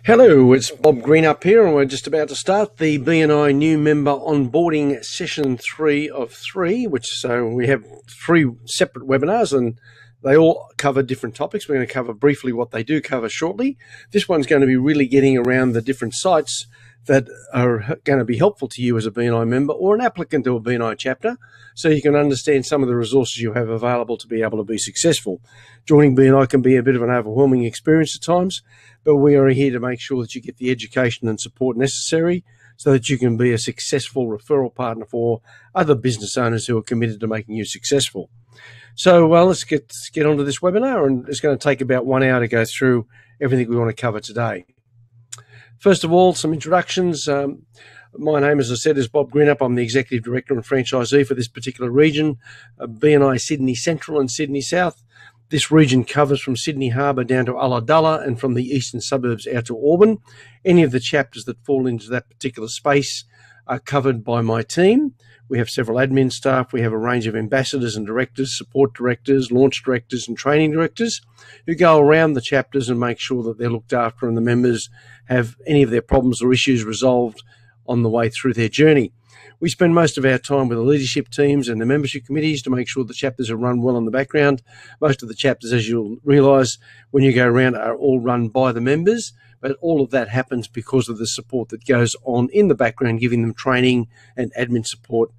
Hello, it's Bob Greene up here, and we're just about to start the BNI new member onboarding session 3 of 3, so we have 3 separate webinars and they all cover different topics. We're going to cover briefly what they do cover shortly. This one's going to be really getting around the different sites that are going to be helpful to you as a BNI member or an applicant to a BNI chapter, so you can understand some of the resources you have available to be able to be successful. Joining BNI can be a bit of an overwhelming experience at times, but we are here to make sure that you get the education and support necessary so that you can be a successful referral partner for other business owners who are committed to making you successful. So, let's get onto this webinar, and it's going to take about 1 hour to go through everything we want to cover today. First of all, some introductions. My name, as I said, is Bob Greene. I'm the Executive Director and Franchisee for this particular region, BNI Sydney Central and Sydney South. This region covers from Sydney Harbour down to Ulladulla and from the eastern suburbs out to Auburn. Any of the chapters that fall into that particular space are covered by my team. We have several admin staff. We have a range of ambassadors and directors, support directors, launch directors and training directors who go around the chapters and make sure that they're looked after and the members have any of their problems or issues resolved on the way through their journey. We spend most of our time with the leadership teams and the membership committees to make sure the chapters are run well in the background. Most of the chapters, as you'll realise when you go around, are all run by the members, but all of that happens because of the support that goes on in the background, giving them training and admin support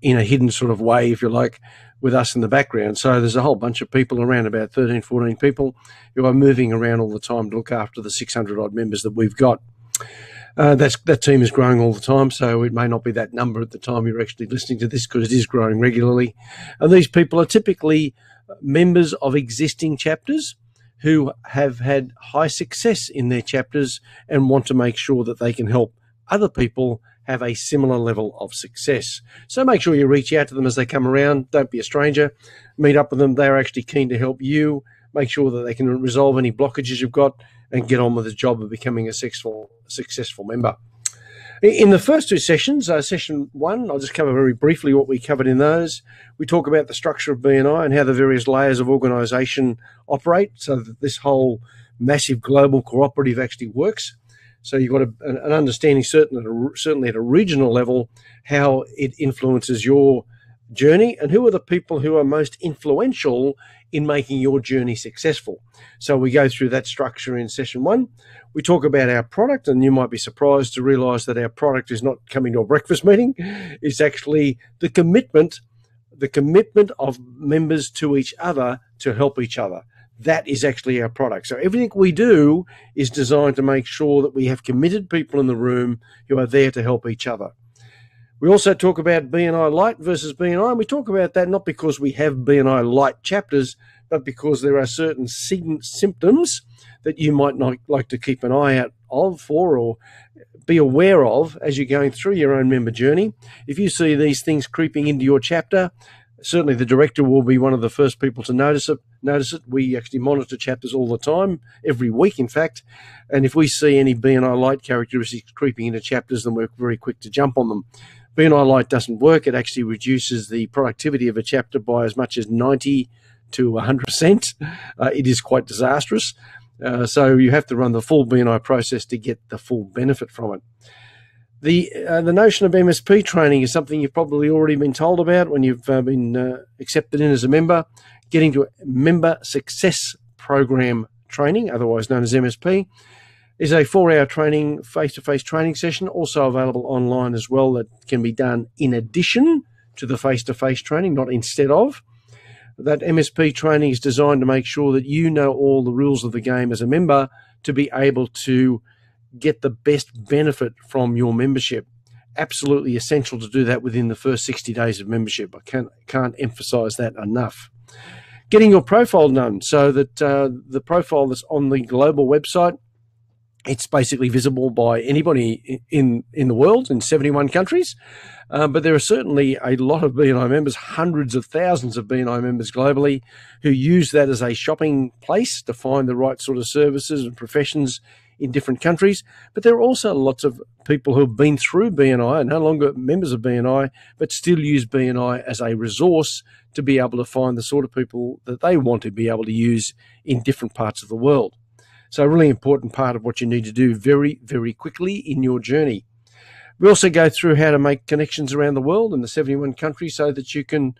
in a hidden sort of way, if you like, with us in the background. So there's a whole bunch of people around, about 13, 14 people, who are moving around all the time to look after the 600 odd members that we've got. That team is growing all the time, so it may not be that number at the time you're actually listening to this, because it is growing regularly. And these people are typically members of existing chapters who have had high success in their chapters and want to make sure that they can help other people have a similar level of success. So make sure you reach out to them as they come around. Don't be a stranger. Meet up with them. They're actually keen to help you. Make sure that they can resolve any blockages you've got and get on with the job of becoming a successful member. In the first 2 sessions, session 1, I'll just cover very briefly what we covered in those. We talk about the structure of BNI and how the various layers of organisation operate so that this whole massive global cooperative actually works. So you've got an understanding, certainly at a regional level, how it influences your journey and who are the people who are most influential in making your journey successful. So we go through that structure in session 1. We talk about our product, and you might be surprised to realize that our product is not coming to a breakfast meeting. It's actually the commitment of members to each other to help each other. That is actually our product. So everything we do is designed to make sure that we have committed people in the room who are there to help each other. We also talk about BNI Light versus BNI, and we talk about that not because we have BNI Light chapters, but because there are certain symptoms that you might not like to keep an eye out for or be aware of as you're going through your own member journey. If you see these things creeping into your chapter, certainly the director will be one of the first people to notice it. We actually monitor chapters all the time, every week in fact, and if we see any BNI Light characteristics creeping into chapters, then we're very quick to jump on them. BNI Light doesn't work. It actually reduces the productivity of a chapter by as much as 90 to 100%. It is quite disastrous. So you have to run the full BNI process to get the full benefit from it. The notion of MSP training is something you've probably already been told about when you've been accepted in as a member. Getting to a Member Success Program training, otherwise known as MSP, is a 4-hour training, face-to-face training session, also available online as well, that can be done in addition to the face-to-face training, not instead of. That MSP training is designed to make sure that you know all the rules of the game as a member to be able to get the best benefit from your membership. Absolutely essential to do that within the first 60 days of membership. I can't emphasize that enough. Getting your profile done so that the profile that's on the global website, it's basically visible by anybody in the world in 71 countries. But there are certainly a lot of BNI members, hundreds of thousands of BNI members globally, who use that as a shopping place to find the right sort of services and professions in different countries. But there are also lots of people who have been through BNI and no longer members of BNI, but still use BNI as a resource to be able to find the sort of people that they want to be able to use in different parts of the world. So a really important part of what you need to do very, very quickly in your journey. We also go through how to make connections around the world in the 71 countries so that you can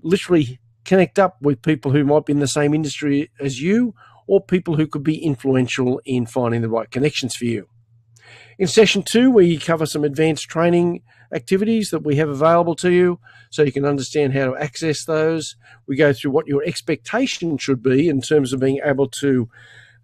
literally connect up with people who might be in the same industry as you, or people who could be influential in finding the right connections for you. In session 2, we cover some advanced training activities that we have available to you so you can understand how to access those. We go through what your expectation should be in terms of being able to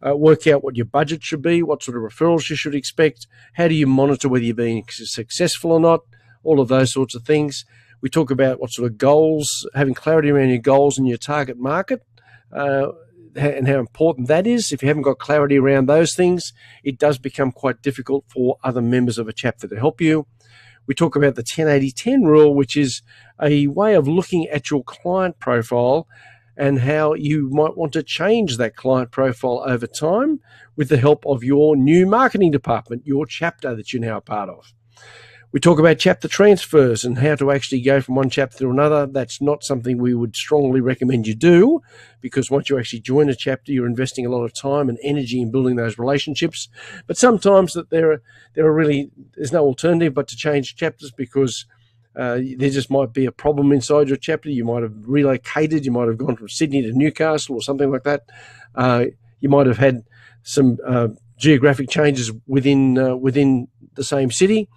work out what your budget should be, what sort of referrals you should expect, how do you monitor whether you're being successful or not, all of those sorts of things. We talk about what sort of goals, having clarity around your goals and your target market, and how important that is. If you haven't got clarity around those things, it does become quite difficult for other members of a chapter to help you. We talk about the 10-80-10 rule, which is a way of looking at your client profile and how you might want to change that client profile over time with the help of your new marketing department, your chapter that you're now a part of. We talk about chapter transfers and how to actually go from one chapter to another. That's not something we would strongly recommend you do, because once you actually join a chapter, you're investing a lot of time and energy in building those relationships. But sometimes that there's no alternative but to change chapters, because there just might be a problem inside your chapter. You might have relocated. You might have gone from Sydney to Newcastle or something like that. You might have had some geographic changes within the same city.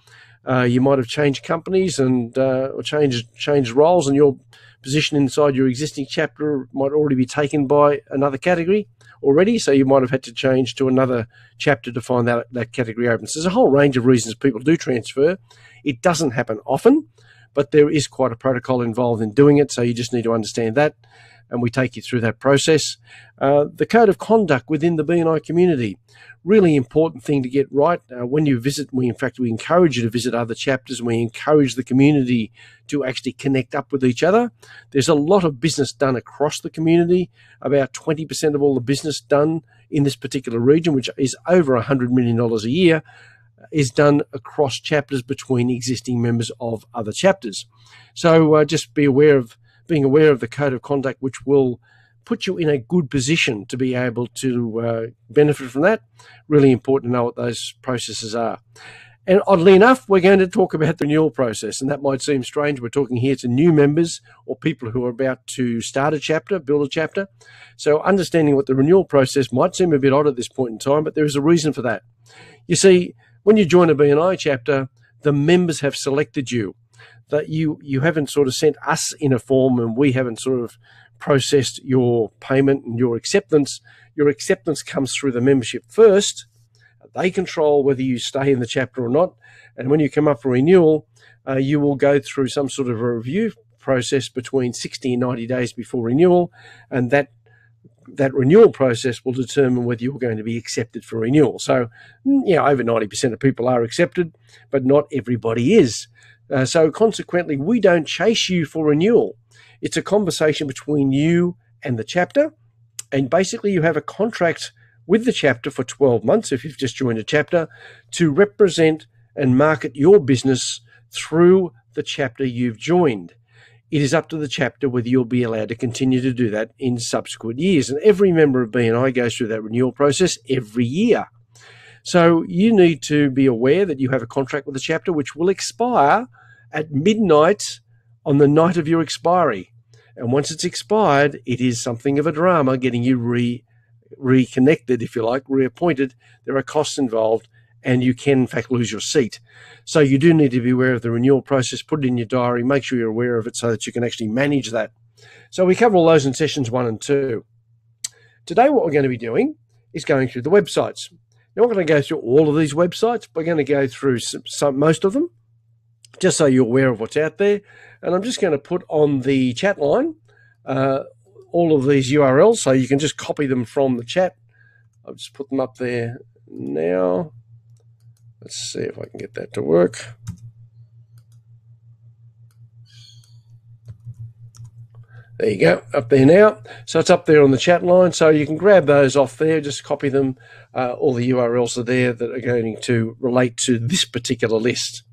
You might have changed companies and or changed roles, and your position inside your existing chapter might already be taken by another category already. So you might have had to change to another chapter to find that category open. So there's a whole range of reasons people do transfer. It doesn't happen often, but there is quite a protocol involved in doing it. So you just need to understand that, and we take you through that process. The code of conduct within the BNI community, really important thing to get right. When you visit, we encourage you to visit other chapters, and we encourage the community to actually connect up with each other. There's a lot of business done across the community. About 20% of all the business done in this particular region, which is over $100 million a year, is done across chapters between existing members of other chapters. So just being aware of the code of conduct, which will put you in a good position to be able to benefit from that. Really important to know what those processes are. And oddly enough, we're going to talk about the renewal process, and that might seem strange. We're talking here to new members or people who are about to start a chapter, build a chapter. So understanding what the renewal process might seem a bit odd at this point in time, but there is a reason for that. You see, when you join a BNI chapter, the members have selected you. That you haven't sort of sent us in a form, and we haven't sort of processed your payment and your acceptance. Your acceptance comes through the membership first. They control whether you stay in the chapter or not. And when you come up for renewal, you will go through some sort of a review process between 60 and 90 days before renewal. And that renewal process will determine whether you're going to be accepted for renewal. So, over 90% of people are accepted, but not everybody is. So consequently, we don't chase you for renewal. It's a conversation between you and the chapter. And basically, you have a contract with the chapter for 12 months, if you've just joined a chapter, to represent and market your business through the chapter you've joined. It is up to the chapter whether you'll be allowed to continue to do that in subsequent years. And every member of BNI goes through that renewal process every year. So you need to be aware that you have a contract with the chapter which will expire at midnight on the night of your expiry. And once it's expired, it is something of a drama getting you reconnected, if you like, reappointed. There are costs involved, and you can, in fact, lose your seat. So you do need to be aware of the renewal process. Put it in your diary. Make sure you're aware of it so that you can actually manage that. So we cover all those in sessions 1 and 2. Today, what we're going to be doing is going through the websites. Now, we're going to go through all of these websites. We're going to go through most of them, just so you're aware of what's out there. And I'm just going to put on the chat line all of these URLs, so you can just copy them from the chat. I'll just put them up there now. Let's see if I can get that to work. There you go, up there now. So it's up there on the chat line, so you can grab those off there, just copy them. All the URLs are there that are going to relate to this particular list.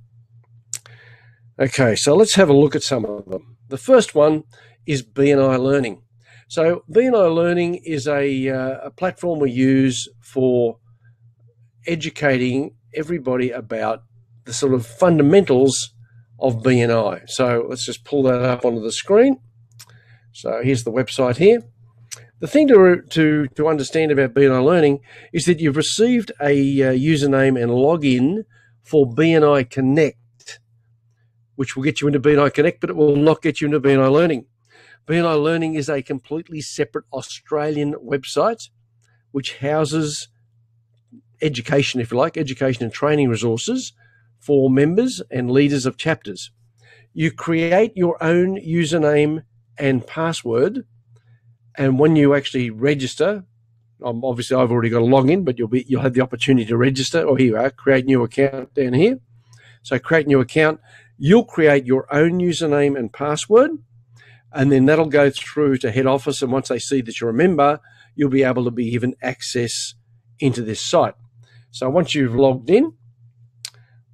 Okay, so let's have a look at some of them. The first one is BNI Learning. So BNI Learning is a platform we use for educating everybody about the sort of fundamentals of BNI. So let's just pull that up onto the screen. So here's the website here. The thing to understand about BNI Learning is that you've received a username and login for BNI Connect, which will get you into BNI Connect, but it will not get you into BNI Learning. BNI Learning is a completely separate Australian website which houses education, if you like, education and training resources for members and leaders of chapters. You create your own username and password, and when you actually register, obviously I've already got a login, but you'll have the opportunity to register. Or here you are, create new account down here. So create new account. You'll create your own username and password, and then that'll go through to head office. And once they see that you're a member, you'll be able to be given access into this site. So once you've logged in,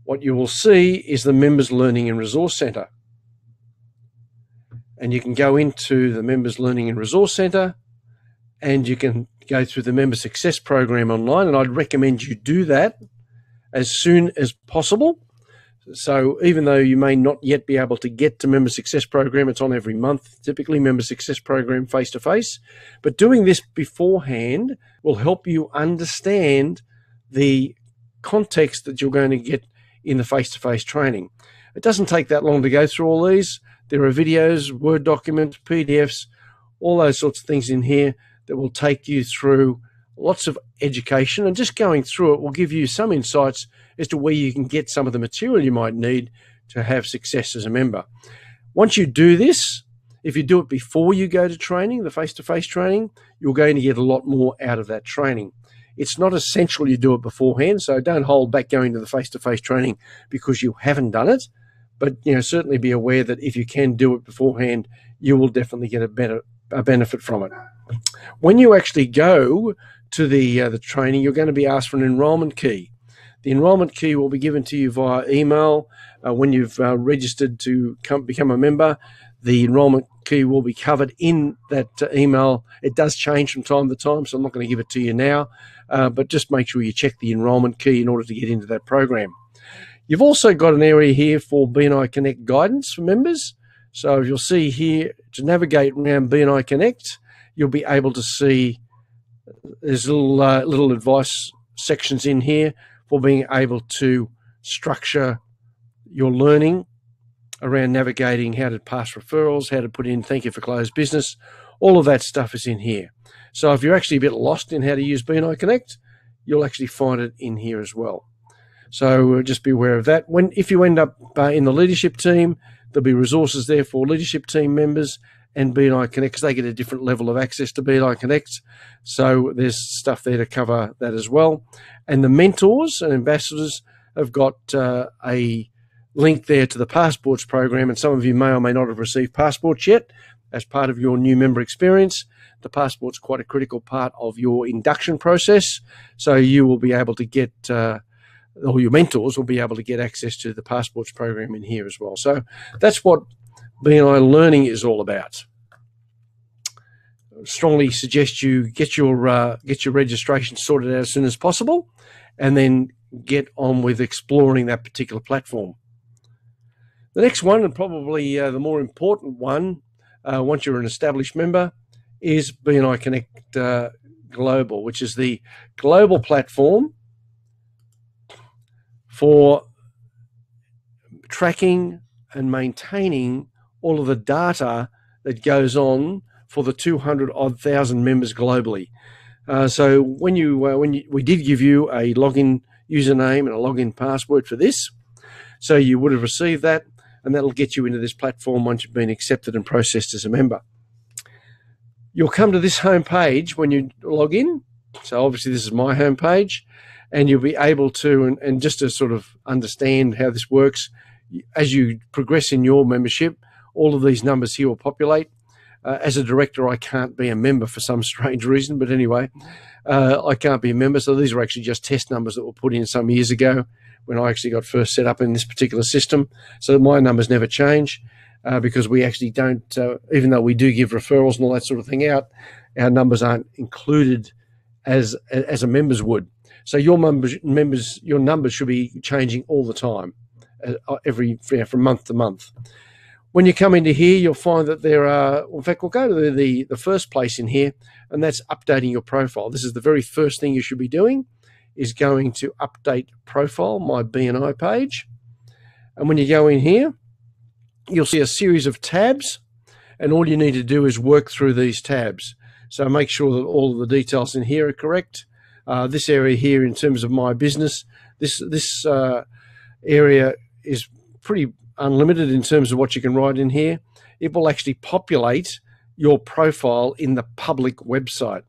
what you will see is the Members Learning and Resource Centre. And you can go into the Members Learning and Resource Centre, and you can go through the Member Success Program online. And I'd recommend you do that as soon as possible. So even though you may not yet be able to get to Member Success Program, it's on every month, typically Member Success Program face-to-face. But doing this beforehand will help you understand the context that you're going to get in the face-to-face training. It doesn't take that long to go through all these. There are videos, Word documents, PDFs, all those sorts of things in here that will take you through lots of education, and just going through it will give you some insights as to where you can get some of the material you might need to have success as a member. Once you do this, if you do it before you go to training, the face-to-face training, you're going to get a lot more out of that training. It's not essential you do it beforehand, so don't hold back going to the face-to-face training because you haven't done it. But certainly be aware that if you can do it beforehand, you will definitely get a benefit from it. When you actually go to the training, you're going to be asked for an enrolment key. The enrolment key will be given to you via email when you've registered to become a member. The enrolment key will be covered in that email. It does change from time to time, so I'm not going to give it to you now, but just make sure you check the enrolment key in order to get into that program. You've also got an area here for BNI Connect guidance for members. So you'll see here, to navigate around BNI Connect, you'll be able to see there's little advice sections in here for being able to structure your learning around navigating how to pass referrals, how to put in thank you for closed business. All of that stuff is in here. So if you're actually a bit lost in how to use BNI Connect, you'll actually find it in here as well. So just be aware of that. If you end up in the leadership team, there'll be resources there for leadership team members and BNI Connect, because they get a different level of access to BNI Connect. So there's stuff there to cover that as well. And the mentors and ambassadors have got a link there to the Passports program, and some of you may or may not have received Passports yet as part of your new member experience. The Passport's quite a critical part of your induction process, so you will be able to get or your mentors will be able to get access to the Passports program in here as well. So that's what BNI Learning is all about. I strongly suggest you get your registration sorted out as soon as possible, and then get on with exploring that particular platform. The next one, and probably the more important one, once you're an established member, is BNI Connect Global, which is the global platform for tracking and maintaining all of the data that goes on for the 200,000 members globally. So when we did give you a login username and a login password for this, so you would have received that, and that'll get you into this platform once you've been accepted and processed as a member. You'll come to this home page when you log in. So obviously this is my home page, and you'll be able to, and just to sort of understand how this works, as you progress in your membership, all of these numbers here will populate. As a director, I can't be a member for some strange reason, but anyway, I can't be a member. So these are actually just test numbers that were put in some years ago when I actually got first set up in this particular system. So my numbers never change. because we actually don't, even though we do give referrals and all that sort of thing out, our numbers aren't included as a members would. So your numbers should be changing all the time, from month to month. When you come into here, you'll find that there are, in fact, we'll go to the first place in here, and that's updating your profile. This is the very first thing you should be doing, is going to update profile, my BNI page. And when you go in here, you'll see a series of tabs, and all you need to do is work through these tabs. So make sure that all of the details in here are correct. This area here, in terms of my business, this area is pretty unlimited in terms of what you can write in here. It will actually populate your profile in the public website.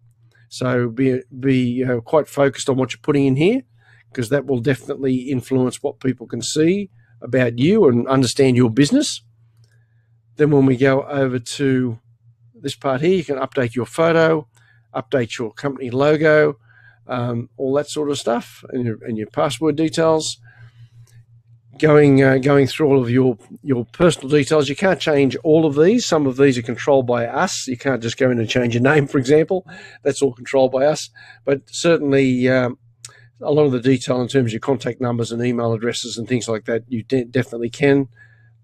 So be quite focused on what you're putting in here, because that will definitely influence what people can see about you and understand your business. Then when we go over to this part here, you can update your photo, update your company logo, all that sort of stuff, and your password details. Going through all of your personal details. You can't change all of these. Some of these are controlled by us. You can't just go in and change your name, for example. That's all controlled by us. But certainly a lot of the detail in terms of your contact numbers and email addresses and things like that, you definitely can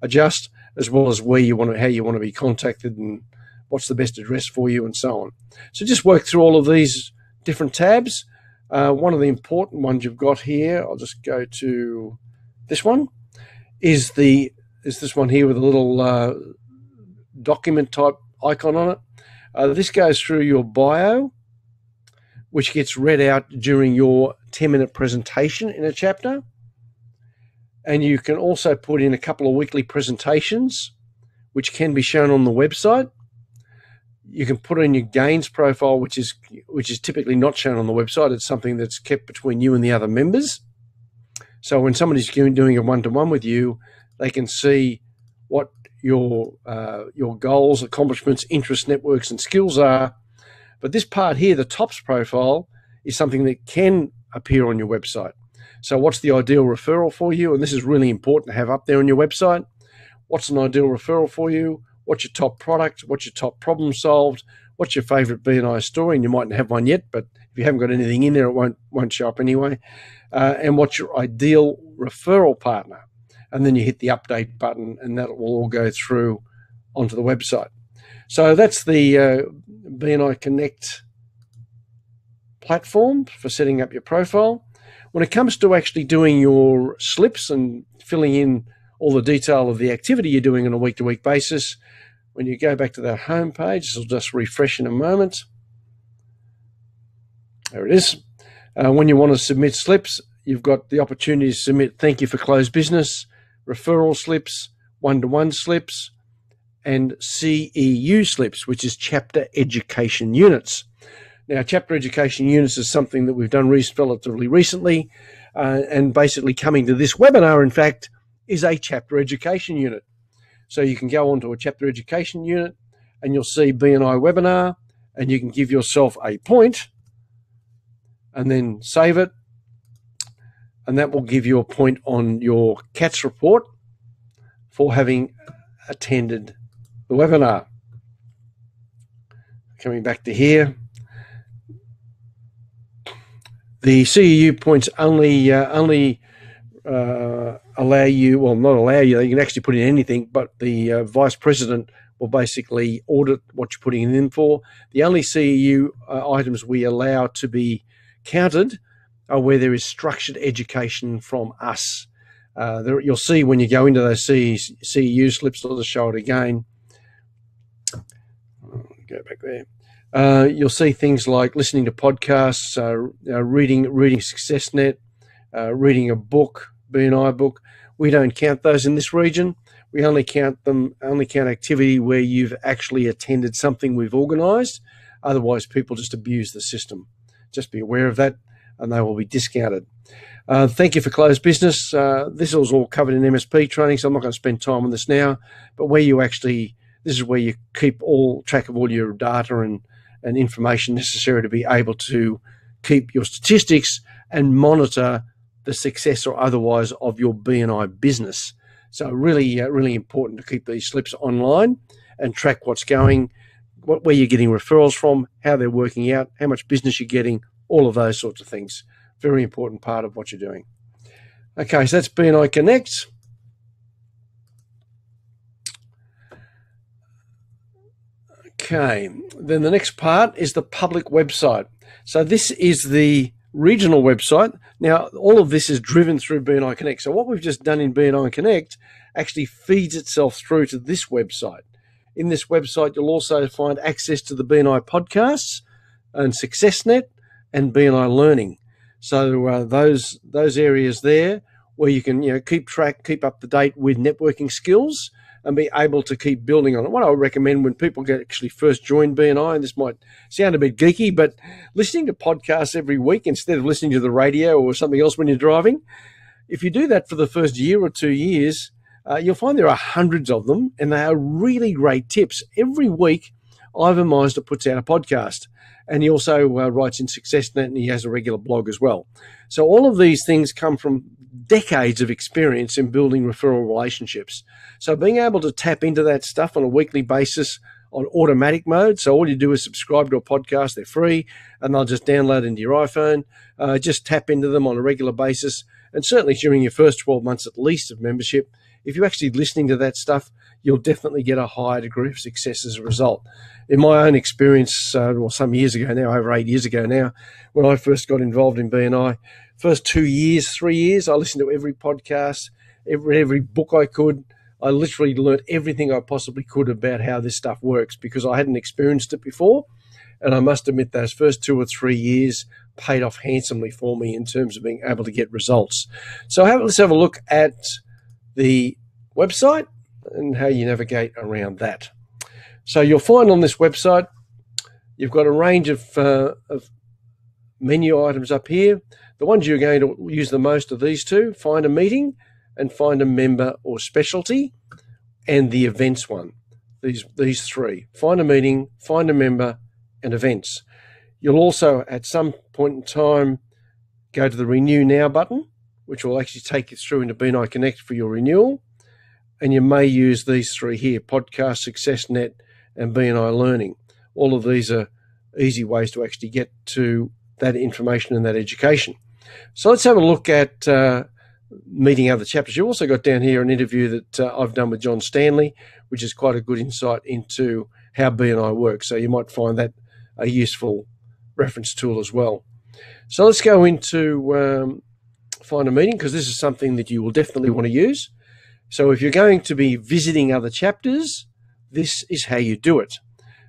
adjust, as well as how you want to be contacted and what's the best address for you and so on. So just work through all of these different tabs. One of the important ones you've got here, I'll just go to this one, is this one here with a little document type icon on it. This goes through your bio, which gets read out during your 10-minute presentation in a chapter. And you can also put in a couple of weekly presentations, which can be shown on the website. You can put in your gains profile, which is typically not shown on the website. It's something that's kept between you and the other members. So when somebody's doing a one-to-one with you, they can see what your goals, accomplishments, interests, networks, and skills are. But this part here, the tops profile, is something that can appear on your website. So what's the ideal referral for you? And this is really important to have up there on your website. What's an ideal referral for you? What's your top product? What's your top problem solved? What's your favorite BNI story? And you mightn't have one yet, but if you haven't got anything in there, it won't show up anyway. And what's your ideal referral partner? And then you hit the update button, and that will all go through onto the website. So that's the BNI Connect platform for setting up your profile. When it comes to actually doing your slips and filling in all the detail of the activity you're doing on a week-to-week basis, when you go back to that home page, this will just refresh in a moment. There it is. When you want to submit slips, you've got the opportunity to submit thank you for closed business, referral slips, one-to-one slips, and CEU slips, which is chapter education units. Now, chapter education units is something that we've done relatively recently, and basically coming to this webinar, in fact, is a chapter education unit. So you can go onto a chapter education unit and you'll see BNI webinar, and you can give yourself a point and then save it. And that will give you a point on your CATS report for having attended the webinar. Coming back to here, the CEU points only allow you, well, not allow you, you can actually put in anything, but the vice president will basically audit what you're putting it in for. The only CEU items we allow to be counted are where there is structured education from us. You'll see when you go into those CEU slips, I'll just show it again. Go back there. You'll see things like listening to podcasts, reading SuccessNet, reading a book, BNI book. We don't count those in this region. We only count activity where you've actually attended something we've organised. Otherwise, people just abuse the system. Just be aware of that, and they will be discounted. Thank you for closed business. This was all covered in MSP training, so I'm not going to spend time on this now. But where you actually, this is where you keep track of all your data and information necessary to be able to keep your statistics and monitor the success or otherwise of your BNI business. So really, really important to keep these slips online and track what's going, where you're getting referrals from, how they're working out, how much business you're getting, all of those sorts of things. Very important part of what you're doing. Okay, so that's BNI Connect. Okay, then the next part is the public website. So this is the regional website. Now, all of this is driven through BNI Connect. So what we've just done in BNI Connect actually feeds itself through to this website. In this website, you'll also find access to the BNI podcasts and SuccessNet and BNI Learning. So those areas there where you can keep track, keep up to date with networking skills and be able to keep building on it. What I would recommend when people actually first join BNI, and this might sound a bit geeky, but listening to podcasts every week instead of listening to the radio or something else when you're driving, if you do that for the first year or 2 years, you'll find there are hundreds of them, and they are really great tips. Every week, Ivan Meisner puts out a podcast, and he also writes in SuccessNet, and he has a regular blog as well. So all of these things come from decades of experience in building referral relationships. So being able to tap into that stuff on a weekly basis on automatic mode. So all you do is subscribe to a podcast. They're free, and they'll just download into your iPhone. Just tap into them on a regular basis. And certainly during your first 12 months at least of membership, if you're actually listening to that stuff, you'll definitely get a higher degree of success as a result. In my own experience, some years ago now, over 8 years ago now, when I first got involved in BNI, first 2 years, 3 years, I listened to every podcast, every book I could. I literally learned everything I possibly could about how this stuff works because I hadn't experienced it before. And I must admit those first 2 or 3 years paid off handsomely for me in terms of being able to get results. So let's have a look at the website and how you navigate around that. So you'll find on this website, you've got a range of menu items up here. The ones you're going to use the most are these two: find a meeting and find a member or specialty, and the events one. These three: find a meeting, find a member, and events. You'll also, at some point in time, go to the Renew Now button, which will actually take you through into BNI Connect for your renewal. And you may use these three here: Podcast, SuccessNet, and BNI Learning. All of these are easy ways to actually get to that information and that education. So let's have a look at meeting other chapters. You've also got down here an interview that I've done with John Stanley, which is quite a good insight into how BNI works. So you might find that a useful reference tool as well. So let's go into find a meeting, because this is something that you will definitely want to use. So if you're going to be visiting other chapters, this is how you do it.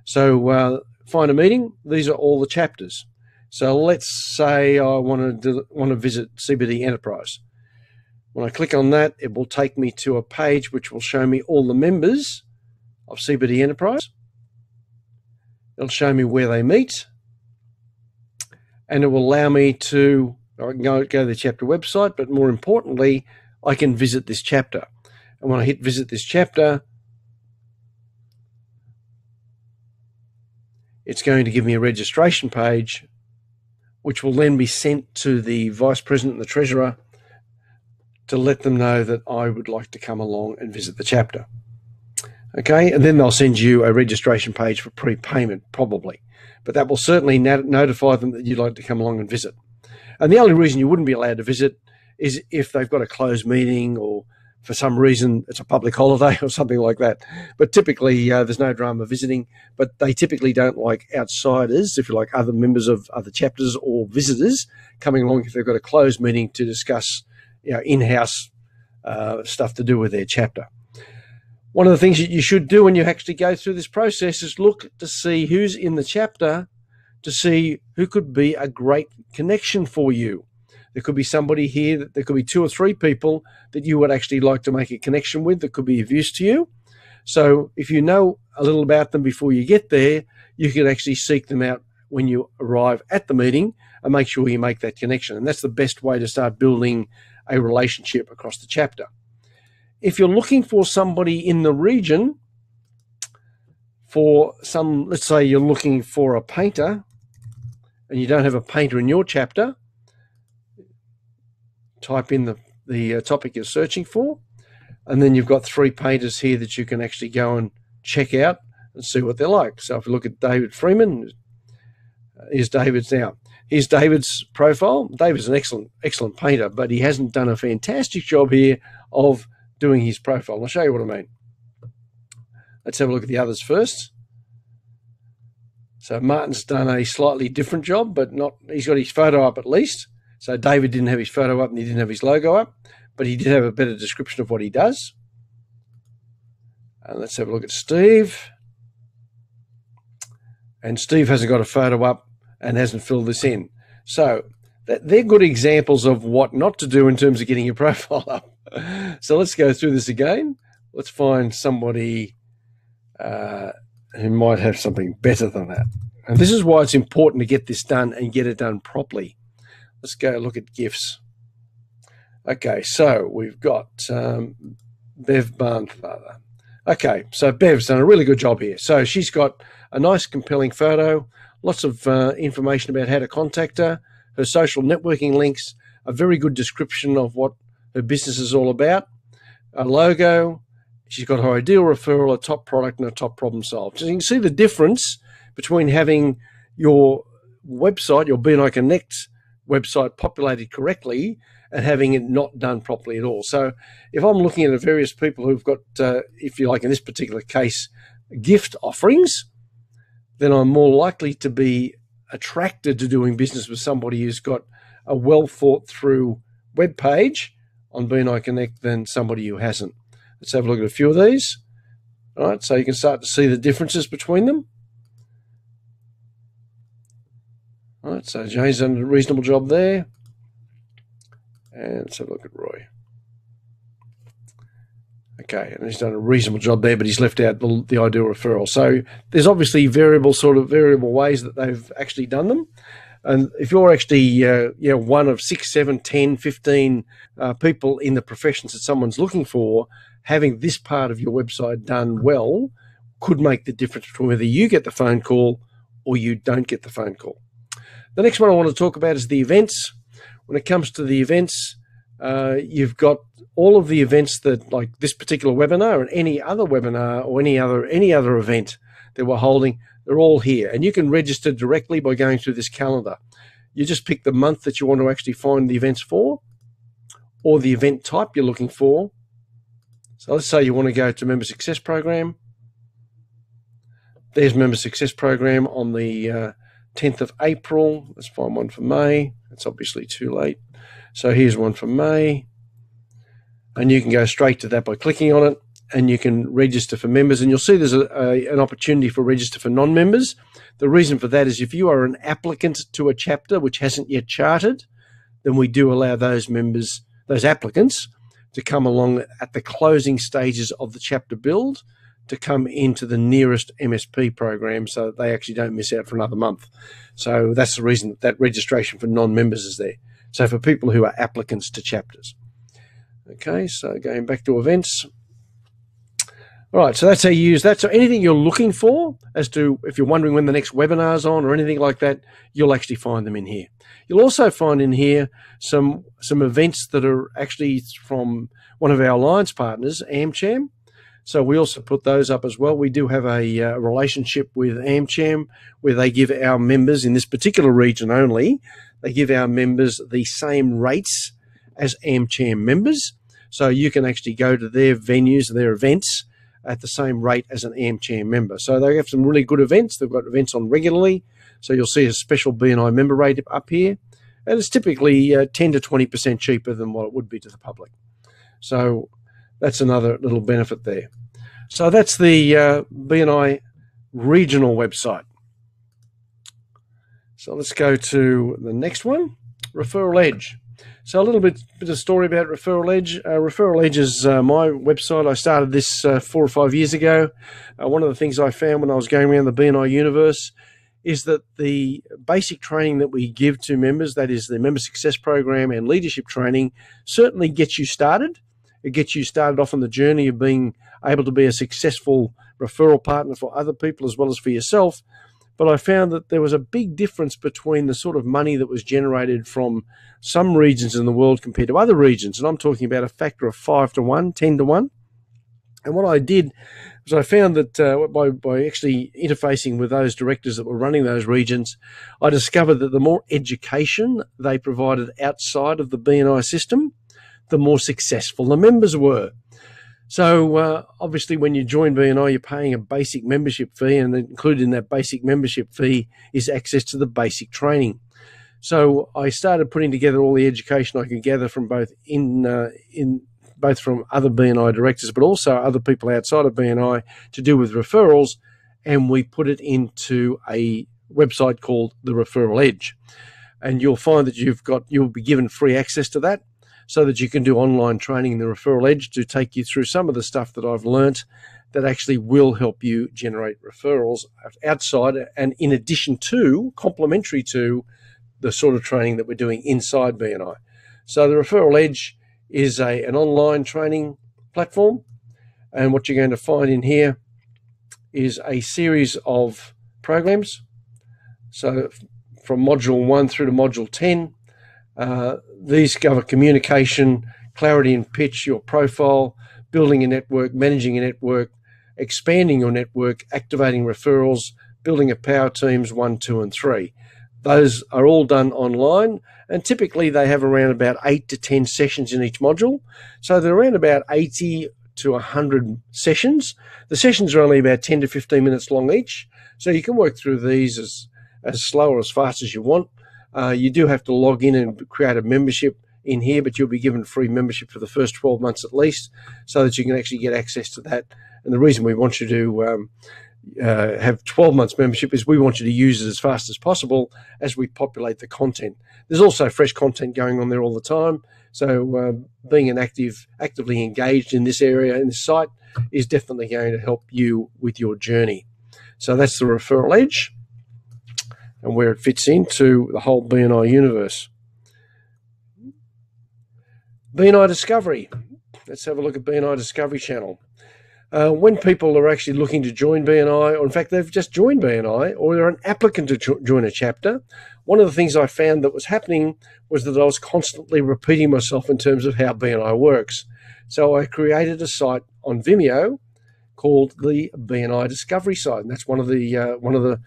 So find a meeting. These are all the chapters. So let's say I want to visit CBD Enterprise. When I click on that, it will take me to a page which will show me all the members of CBD Enterprise. It'll show me where they meet, and it will allow me to, I can go to the chapter website, but more importantly, I can visit this chapter. And when I hit visit this chapter, it's going to give me a registration page, which will then be sent to the Vice President and the Treasurer to let them know that I would like to come along and visit the chapter. Okay, and then they'll send you a registration page for prepayment, probably. But that will certainly notify them that you'd like to come along and visit. And the only reason you wouldn't be allowed to visit is if they've got a closed meeting, or for some reason it's a public holiday or something like that. But typically there's no drama visiting, but they typically don't like outsiders, if you like, other members of other chapters or visitors coming along if they've got a closed meeting to discuss in-house stuff to do with their chapter. One of the things that you should do when you actually go through this process is look to see who's in the chapter, to see who could be a great connection for you. There could be somebody here, there could be 2 or 3 people that you would actually like to make a connection with that could be of use to you. So if you know a little about them before you get there, you can actually seek them out when you arrive at the meeting and make sure you make that connection. And that's the best way to start building a relationship across the chapter. If you're looking for somebody in the region, let's say you're looking for a painter and you don't have a painter in your chapter, type in the topic you're searching for. And then you've got 3 painters here that you can actually go and check out and see what they're like. So if you look at David Freeman, here's David's now. Here's David's profile. David's an excellent painter, but he hasn't done a fantastic job here of doing his profile. I'll show you what I mean. Let's have a look at the others first. So Martin's done a slightly different job, but he's got his photo up at least. So David didn't have his photo up and he didn't have his logo up, but he did have a better description of what he does. And let's have a look at Steve. And Steve hasn't got a photo up and hasn't filled this in. So they're good examples of what not to do in terms of getting your profile up. So let's go through this again. Let's find somebody who might have something better than that. And this is why it's important to get this done and get it done properly. Let's go look at GIFs. Okay, so we've got Bev Barnfather. Okay, so Bev's done a really good job here. So she's got a nice, compelling photo, lots of information about how to contact her, her social networking links, a very good description of what her business is all about, a logo. She's got her ideal referral, a top product, and a top problem solved. So you can see the difference between having your website, your BNI Connect website populated correctly and having it not done properly at all. So if I'm looking at the various people who've got, if you like, in this particular case, gift offerings, then I'm more likely to be attracted to doing business with somebody who's got a well thought through web page on BNI Connect than somebody who hasn't. Let's have a look at a few of these. All right, so you can start to see the differences between them. All right, so Jay's done a reasonable job there. And let's have a look at Roy. Okay, and he's done a reasonable job there, but he's left out the ideal referral. So there's obviously variable ways that they've actually done them. And if you're actually one of 6, 7, 10, 15 people in the professions that someone's looking for, having this part of your website done well could make the difference between whether you get the phone call or you don't get the phone call. The next one I want to talk about is the events. When it comes to the events, you've got all of the events that, like this particular webinar and any other webinar or any other event that we're holding, they're all here. And you can register directly by going through this calendar. You just pick the month that you want to actually find the events for or the event type you're looking for. So let's say you want to go to Member Success Program. There's Member Success Program on the 10th of April. Let's find one for May. It's obviously too late. So here's one for May. And you can go straight to that by clicking on it, and you can register for members. And you'll see there's an opportunity for register for non-members. The reason for that is if you are an applicant to a chapter which hasn't yet chartered, then we do allow those members, those applicants, to come along at the closing stages of the chapter build to come into the nearest MSP program so that they actually don't miss out for another month. So that's the reason that registration for non-members is there. So for people who are applicants to chapters. Okay, so going back to events. All right, so that's how you use that. So anything you're looking for, as to if you're wondering when the next webinar's on or anything like that, you'll actually find them in here. You'll also find in here some events that are actually from one of our alliance partners, AmCham. So we also put those up as well. We do have a relationship with AmCham where they give our members in this particular region only, they give our members the same rates as AmCham members. So you can actually go to their venues, their events at the same rate as an AmCham member. So they have some really good events. They've got events on regularly. So you'll see a special BNI member rate up here. And it's typically 10 to 20% cheaper than what it would be to the public. So that's another little benefit there. So that's the BNI regional website. So let's go to the next one, Referral Edge. So a little bit of story about Referral Edge. Referral Edge is my website. I started this 4 or 5 years ago. One of the things I found when I was going around the BNI universe is that the basic training that we give to members, that is the Member Success Program and leadership training, certainly gets you started. It gets you started off on the journey of being able to be a successful referral partner for other people as well as for yourself. but I found that there was a big difference between the sort of money that was generated from some regions in the world compared to other regions. And I'm talking about a factor of 5 to 1, 10 to 1. And what I did was I found that by actually interfacing with those directors that were running those regions, I discovered that the more education they provided outside of the BNI system, the more successful the members were. So obviously when you join BNI, you're paying a basic membership fee, and included in that basic membership fee is access to the basic training. So I started putting together all the education I could gather from both both from other BNI directors, but also other people outside of BNI to do with referrals, and we put it into a website called the Referral Edge. And you'll find that you'll be given free access to that, so that you can do online training in the Referral Edge to take you through some of the stuff that I've learnt that actually will help you generate referrals outside and in addition to, complementary to, the sort of training that we're doing inside BNI. So the Referral Edge is an online training platform, and what you're going to find in here is a series of programs. So from module 1 through to module 10, these cover communication, clarity and pitch, your profile, building a network, managing a network, expanding your network, activating referrals, building a power teams 1, 2, and 3. Those are all done online, and typically they have around about 8 to 10 sessions in each module. So they're around about 80 to 100 sessions. The sessions are only about 10 to 15 minutes long each, so you can work through these as slow or as fast as you want. You do have to log in and create a membership in here, but you'll be given free membership for the first 12 months at least, so that you can actually get access to that. And the reason we want you to have 12 months membership is we want you to use it as fast as possible as we populate the content. There's also fresh content going on there all the time. So being actively engaged in this area, in this site, is definitely going to help you with your journey. So that's the Referral Edge and where it fits into the whole BNI universe. BNI Discovery. Let's have a look at BNI Discovery channel. When people are actually looking to join BNI, or in fact they've just joined BNI, or they're an applicant to join a chapter, one of the things I found that was happening was that I was constantly repeating myself in terms of how BNI works. So I created a site on Vimeo called the BNI Discovery site, and that's one of the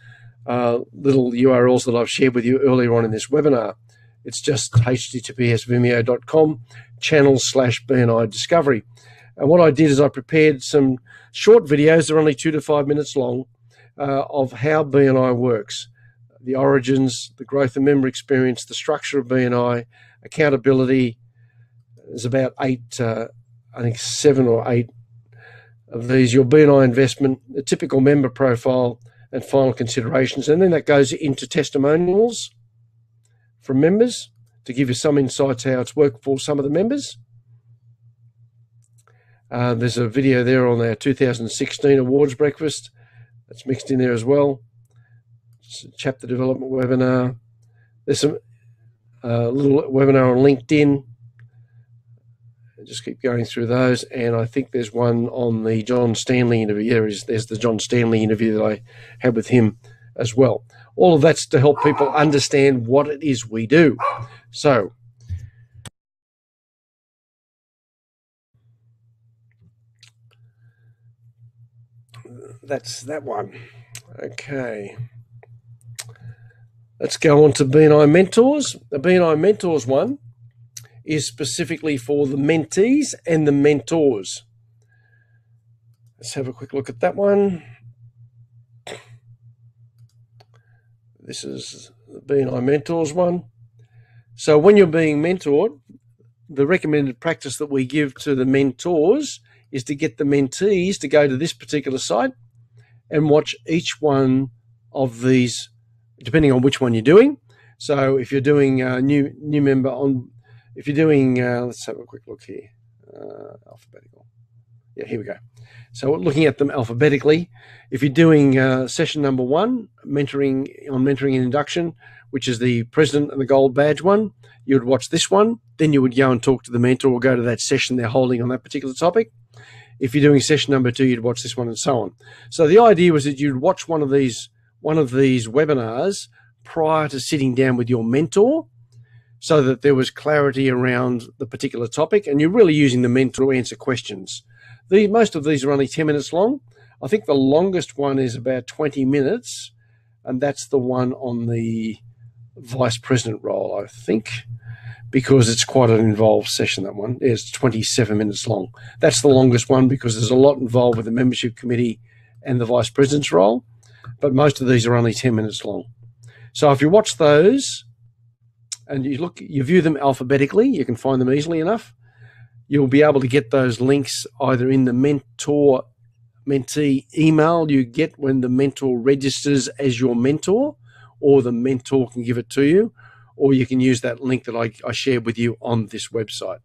little URLs that I've shared with you earlier on in this webinar. It's just https://vimeo.com/BNI Discovery. And what I did is I prepared some short videos, they're only 2 to 5 minutes long, of how BNI works. The origins, the growth and member experience, the structure of BNI, accountability. There's about 7 or 8 of these. Your BNI investment, the typical member profile, and final considerations. And then that goes into testimonials from members to give you some insights how it's worked for some of the members. There's a video there on our 2016 awards breakfast that's mixed in there as well. It's a chapter development webinar. There's some little webinar on LinkedIn. Just keep going through those, and I think there's one on the John Stanley interview. There's the John Stanley interview that I had with him as well. All of that's to help people understand what it is we do. So that's that one. Okay. Let's go on to BNI Mentors. The BNI Mentors one is specifically for the mentees and the mentors. Let's have a quick look at that one. This is the BNI Mentors one. So when you're being mentored, the recommended practice that we give to the mentors is to get the mentees to go to this particular site and watch each one of these, depending on which one you're doing. So if you're doing a new member on, if you're doing, let's have a quick look here, alphabetical. Yeah, here we go. So looking at them alphabetically, if you're doing session number 1, mentoring and induction, which is the president and the gold badge one, you would watch this one. Then you would go and talk to the mentor or go to that session they're holding on that particular topic. If you're doing session number 2, you'd watch this one, and so on. So the idea was that you'd watch one of these one of these webinars prior to sitting down with your mentor, so that there was clarity around the particular topic, and you're really using the mentor to answer questions. Most of these are only 10 minutes long. I think the longest one is about 20 minutes, and that's the one on the vice president role, I think, because it's quite an involved session, that one. It's 27 minutes long. That's the longest one because there's a lot involved with the membership committee and the vice president's role, but most of these are only 10 minutes long. So if you watch those and you view them alphabetically, you can find them easily enough. You'll be able to get those links either in the mentee email you get when the mentor registers as your mentor, or the mentor can give it to you, or you can use that link that I shared with you on this website.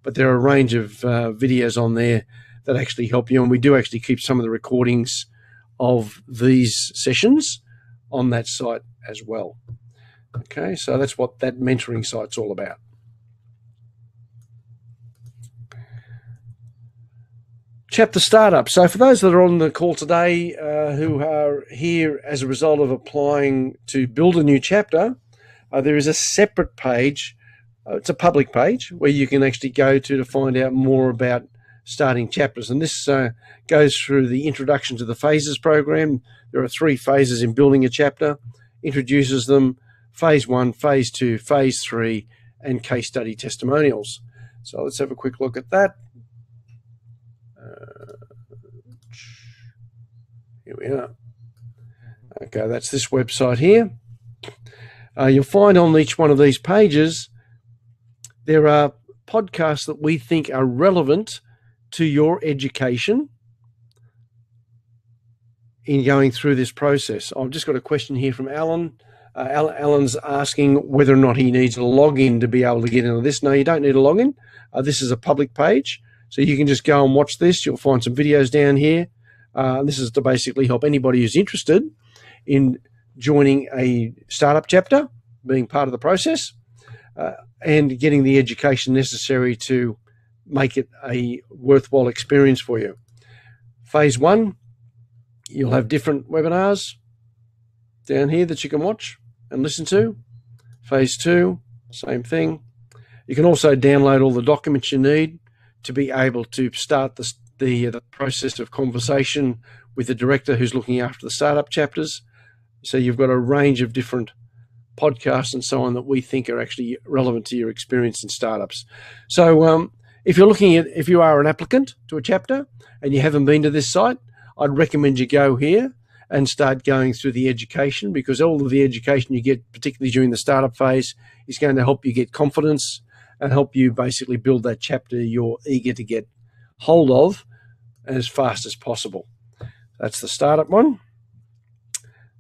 But there are a range of videos on there that actually help you, and we do actually keep some of the recordings of these sessions on that site as well. Okay, so that's what that mentoring site's all about. Chapter startup. So for those that are on the call today who are here as a result of applying to build a new chapter, there is a separate page. It's a public page where you can actually go to find out more about starting chapters. And this goes through the introduction to the phases program. There are 3 phases in building a chapter, introduces them, phase 1, phase 2, phase 3, and case study testimonials. So let's have a quick look at that. Here we are. Okay, that's this website here. You'll find on each one of these pages there are podcasts that we think are relevant to your education in going through this process. I've just got a question here from Alan. Alan's asking whether or not he needs a login to be able to get into this. No, you don't need a login. This is a public page, so you can just go and watch this. You'll find some videos down here. This is to basically help anybody who's interested in joining a startup chapter, being part of the process, and getting the education necessary to make it a worthwhile experience for you. Phase 1, you'll have different webinars down here that you can watch and listen to. Phase 2, same thing. You can also download all the documents you need to be able to start the process of conversation with the director who's looking after the startup chapters. So you've got a range of different podcasts and so on that we think are actually relevant to your experience in startups. So if you are an applicant to a chapter and you haven't been to this site, I'd recommend you go here and start going through the education, because all of the education you get, particularly during the startup phase, is going to help you get confidence and help you basically build that chapter you're eager to get hold of as fast as possible. That's the startup one.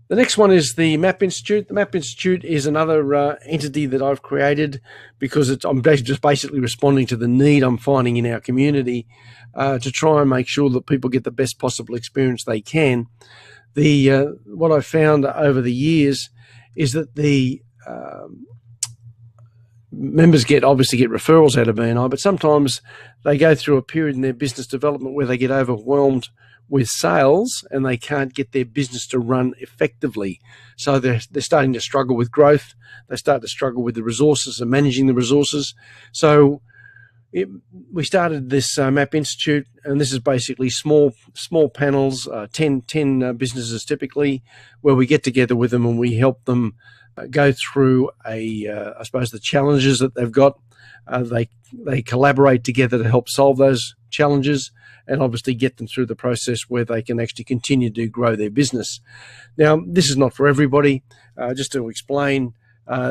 The next one is the MAP Institute. The MAP Institute is another entity that I've created because I'm just basically responding to the need I'm finding in our community to try and make sure that people get the best possible experience they can. What I've found over the years is that the members obviously get referrals out of BNI, but sometimes they go through a period in their business development where they get overwhelmed with sales and they can't get their business to run effectively. So they're starting to struggle with growth. They start to struggle with the resources and managing the resources. So we started this MAP Institute, and this is basically small panels, 10 businesses typically, where we get together with them and we help them go through I suppose the challenges that they've got. They collaborate together to help solve those challenges and obviously get them through the process where they can actually continue to grow their business. Now, this is not for everybody. Just to explain,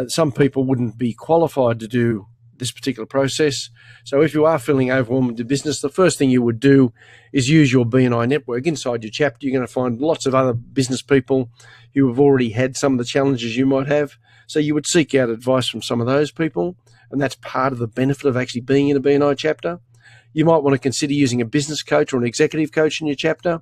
some people wouldn't be qualified to do this particular process. So if you are feeling overwhelmed with your business, the first thing you would do is use your BNI network. Inside your chapter, you're going to find lots of other business people who have already had some of the challenges you might have. So you would seek out advice from some of those people, and that's part of the benefit of actually being in a BNI chapter. You might want to consider using a business coach or an executive coach in your chapter.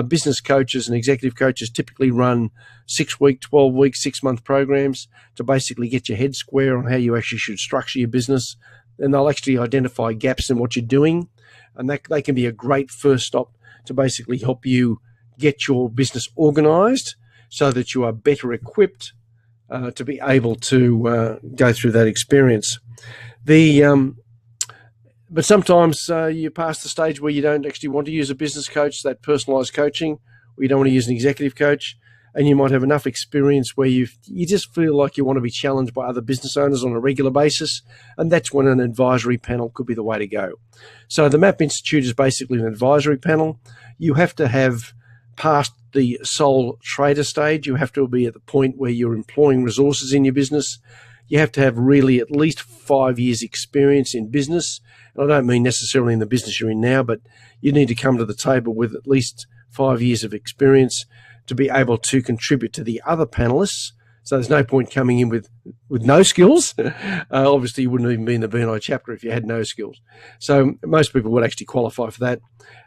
Business coaches and executive coaches typically run 6-week, 12-week, 6-month programs to basically get your head square on how you actually should structure your business. And they'll actually identify gaps in what you're doing. And they can be a great first stop to basically help you get your business organized so that you are better equipped to be able to go through that experience. But sometimes you pass the stage where you don't actually want to use a business coach, that personalised coaching, or you don't want to use an executive coach, and you might have enough experience where you just feel like you want to be challenged by other business owners on a regular basis, and that's when an advisory panel could be the way to go. So the MAP Institute is basically an advisory panel. You have to have passed the sole trader stage. You have to be at the point where you're employing resources in your business. You have to have really at least 5 years experience in business. And I don't mean necessarily in the business you're in now, but you need to come to the table with at least 5 years of experience to be able to contribute to the other panelists. So there's no point coming in with no skills. Obviously, you wouldn't even be in the BNI chapter if you had no skills. So most people would actually qualify for that.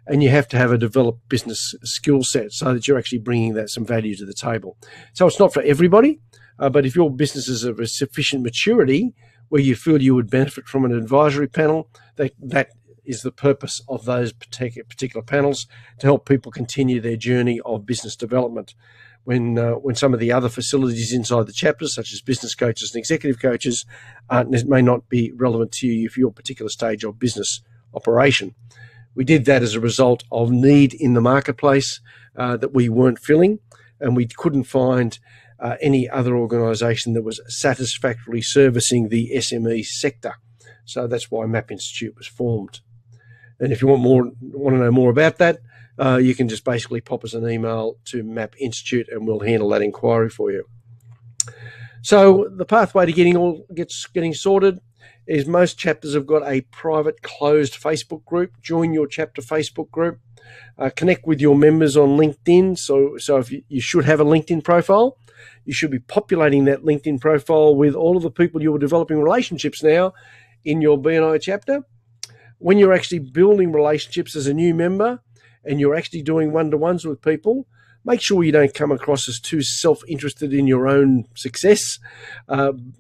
And you have to have a developed business skill set so that you're actually bringing that some value to the table. So it's not for everybody, but if your business is of a sufficient maturity where you feel you would benefit from an advisory panel, that is the purpose of those particular panels, to help people continue their journey of business development. When some of the other facilities inside the chapters, such as business coaches and executive coaches, may not be relevant to you for your particular stage of business operation. We did that as a result of need in the marketplace that we weren't filling, and we couldn't find any other organisation that was satisfactorily servicing the SME sector. So that's why MAP Institute was formed. And if you want to know more about that, you can just basically pop us an email to MAP Institute and we'll handle that inquiry for you. So the pathway to getting sorted is most chapters have got a private closed Facebook group. Join your chapter Facebook group. Connect with your members on LinkedIn. So if you should have a LinkedIn profile, you should be populating that LinkedIn profile with all of the people you're developing relationships now in your BNI chapter. When you're actually building relationships as a new member and you're actually doing one-to-ones with people, make sure you don't come across as too self-interested in your own success.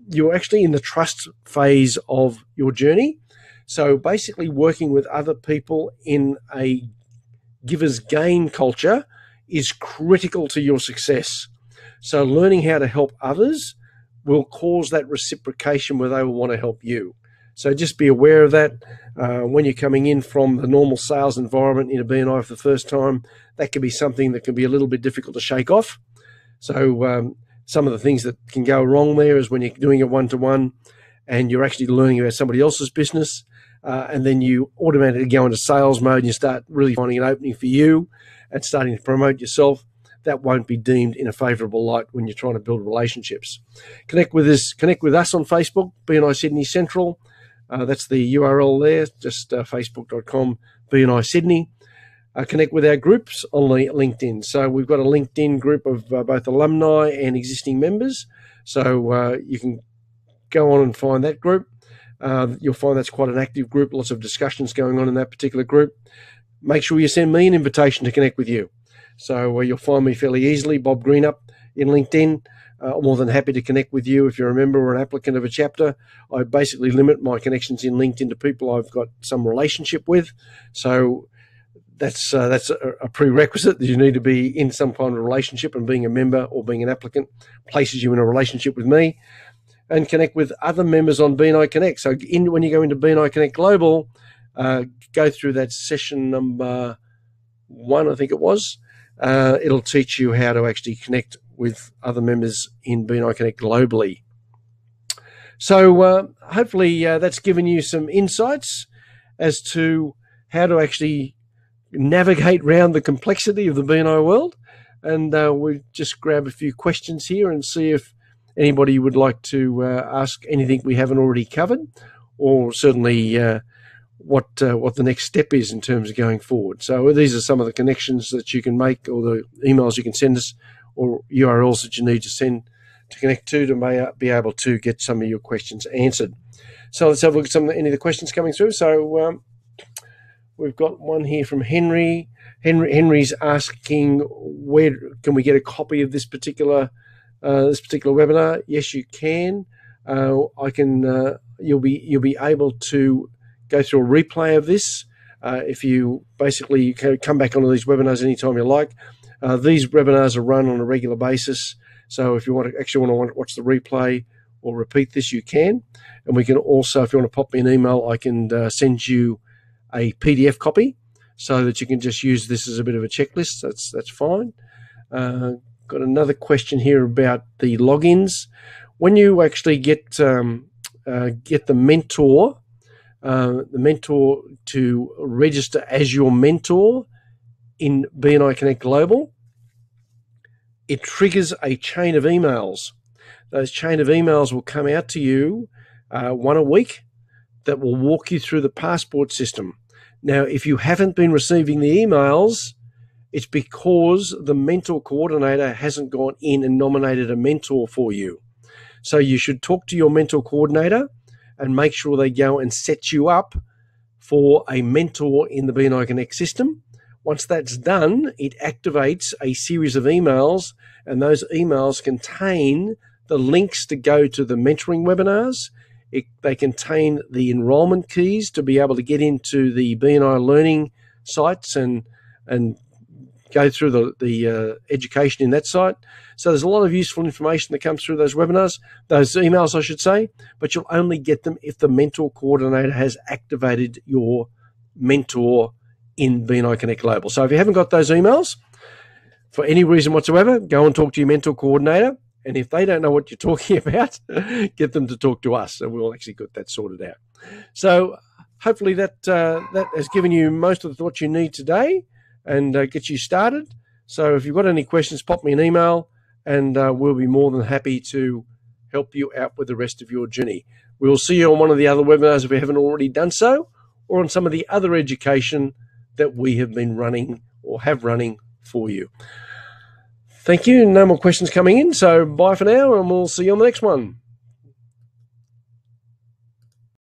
You're actually in the trust phase of your journey. So basically working with other people in a giver's gain culture is critical to your success. So learning how to help others will cause that reciprocation where they will want to help you. So just be aware of that. When you're coming in from the normal sales environment in a BNI for the first time, that can be something that can be a little bit difficult to shake off. So some of the things that can go wrong there is when you're doing a one-to-one and you're actually learning about somebody else's business, and then you automatically go into sales mode and you start really finding an opening for you and starting to promote yourself. That won't be deemed in a favourable light when you're trying to build relationships. Connect with us on Facebook, BNI Sydney Central. That's the URL there, just facebook.com, BNI Sydney. Connect with our groups on LinkedIn. So we've got a LinkedIn group of both alumni and existing members. So you can go on and find that group. You'll find that's quite an active group, lots of discussions going on in that particular group. Make sure you send me an invitation to connect with you. So you'll find me fairly easily, Bob Greene up in LinkedIn. I'm more than happy to connect with you if you're a member or an applicant of a chapter. I basically limit my connections in LinkedIn to people I've got some relationship with. So that's a prerequisite that you need to be in some kind of relationship, and being a member or being an applicant places you in a relationship with me. And connect with other members on BNI Connect. So when you go into BNI Connect Global, go through that session number 1, I think it was. It'll teach you how to actually connect with other members in BNI Connect globally. So hopefully that's given you some insights as to how to actually navigate around the complexity of the BNI world. And we'll just grab a few questions here and see if anybody would like to ask anything we haven't already covered, or certainly what the next step is in terms of going forward. So these are some of the connections that you can make, or the emails you can send us, or URLs that you need to send to connect to be able to get some of your questions answered. So let's have a look at any of the questions coming through. So we've got one here from Henry. Henry's asking, where can we get a copy of this particular webinar? Yes, you can. I can. You'll be able to go through a replay of this if you basically come back onto these webinars anytime you like. These webinars are run on a regular basis, so if you want to watch the replay or repeat this, you can. And we can also, if you want to pop me an email, I can send you a PDF copy so that you can just use this as a bit of a checklist. That's fine. Got another question here about the logins. When you actually get the mentor to register as your mentor in BNI Connect Global, it triggers a chain of emails. Those chain of emails will come out to you one a week that will walk you through the passport system. Now, if you haven't been receiving the emails, it's because the mentor coordinator hasn't gone in and nominated a mentor for you. So you should talk to your mentor coordinator and make sure they go and set you up for a mentor in the BNI Connect system. Once that's done, it activates a series of emails, and those emails contain the links to go to the mentoring webinars. They contain the enrollment keys to be able to get into the BNI Learning sites and go through the education in that site. So there's a lot of useful information that comes through those webinars, those emails, I should say, but you'll only get them if the mentor coordinator has activated your mentor in BNI Connect Global. So if you haven't got those emails, for any reason whatsoever, go and talk to your mentor coordinator. And if they don't know what you're talking about, get them to talk to us, and we'll actually get that sorted out. So hopefully that has given you most of the thoughts you need today and get you started. So if you've got any questions, pop me an email, and we'll be more than happy to help you out with the rest of your journey. We'll see you on one of the other webinars if we haven't already done so, or on some of the other education that we have been running or have running for you. Thank you. No more questions coming in. So bye for now, and we'll see you on the next one.